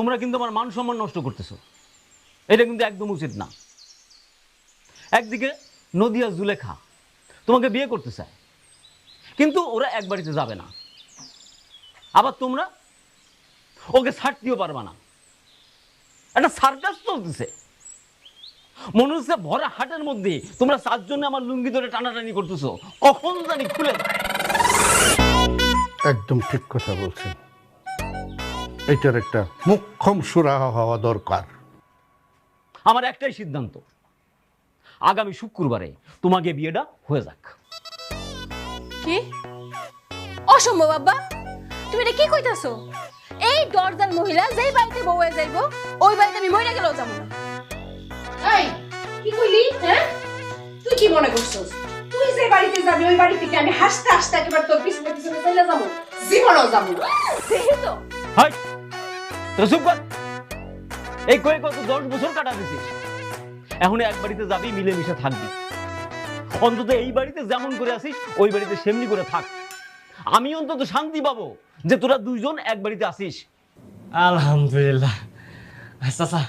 তোমরা কিন্তু আমার মান সম্মান নষ্ট করতেছো, এটা কিন্তু একদম উচিত না। একদিকে নদিয়া জুলেখা তোমাকে বিয়ে করতে চায়, কিন্তু ওরা এক বাড়িতে যাবে না। আবার তোমরা ওকে ছাড়তেও পারবা না। একটা সার্কাস চলতেছে, মনে হচ্ছে ভরা হাটের মধ্যে তোমরা 4 জনে আমার লুঙ্গি ধরে টানাটানি করতেছো, কখন জানি খুলে যায়। একদম ঠিক কথা বলছেন, এটার একটা মুখ্যম সুরাহা হওয়া দরকার। আমার একটাই সিদ্ধান্ত, আগামী শুক্রবারে তোমাকে বিয়েটা হয়ে যাক। কি অসম্ভব আব্বা, তুমি এটা কি কইতাছো? এই দরজার মহিলা যেই বাড়িতে বউ হয়ে যাইবো ওই বাড়িতে আমি মইরা গেলেও যাবো না। এই কি কইলি? হ্যাঁ, তুই কি মনে করছস তুই যে বাড়িতে যাবি ওই বাড়ি থেকে আমি হাসতে হাসতে একেবারে তোর পিছনে পিছনে চলে যাবো? জীবনও যাবো না। দেখি তো হাই তো চুপ কর। এই কয়ে কত 10 বছর কাটা দিছিস, এখন এক বাড়িতে যাবি, মিলেমিশে থাকবি। অন্তত এই বাড়িতে যেমন করে আসিস ওই বাড়িতে সেমনি করে থাক। আমি অন্তত শান্তি পাবো যে তোরা 2 জন এক বাড়িতে আসিস। আলহামদুলিল্লাহ চাচা,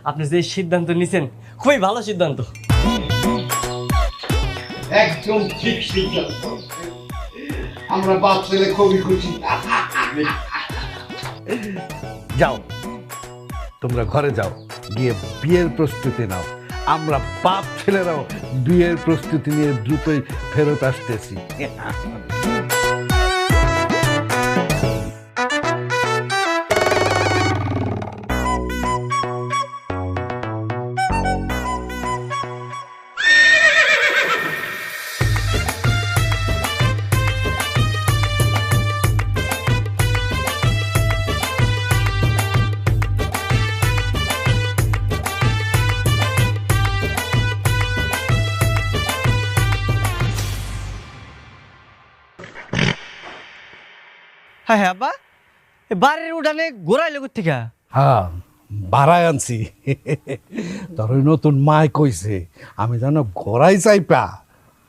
আপনি যে সিদ্ধান্ত নিছেন খুবই ভালো সিদ্ধান্ত। একদম ঠিক সিদ্ধান্ত, আমরা বাপ ছেলে খুবই খুশি। যাও, তোমরা ঘরে যাও, গিয়ে বিয়ের প্রস্তুতি নাও। আমরা বাপ ছেলেরাও বিয়ের প্রস্তুতি নিয়ে দ্রুতই ফেরত আসতেছি। হ্যাঁ হ্যাঁ আব্বা, বাড়ির উঠানে ঘোরাইলে থেকে। হ্যাঁ, ভাড়ায় আনছি। তোর ওই নতুন মায় কইছে আমি যেন ঘোড়াই চাইপা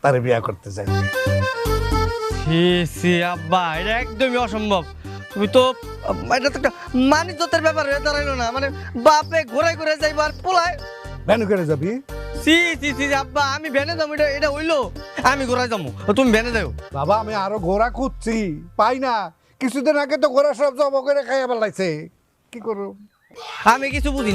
তারে বিয়া করতে চাই। সি সি আব্বা, এটা একদমই অসম্ভব। তুমি তো এটা তো একটা মানিজ্যতের ব্যাপার হয়ে দাঁড়াইলো না, মানে বাপে ঘোরাই ঘুরে যাইবো আর পোলায়। ভ্যানু করে যাবি? সি সি সি আব্বা, আমি ভ্যানে যাবো, এটা এটা হইলো? আমি ঘোরাই যাবো, তুমি ভ্যানে যাও। বাবা, আমি আরো ঘোড়া খুঁজছি, পাই না। কিছুদিন আগে তো ঘোড়া সব জব করে খাইয়া বেলাইছে, কি করব? আমি কিছু বুঝি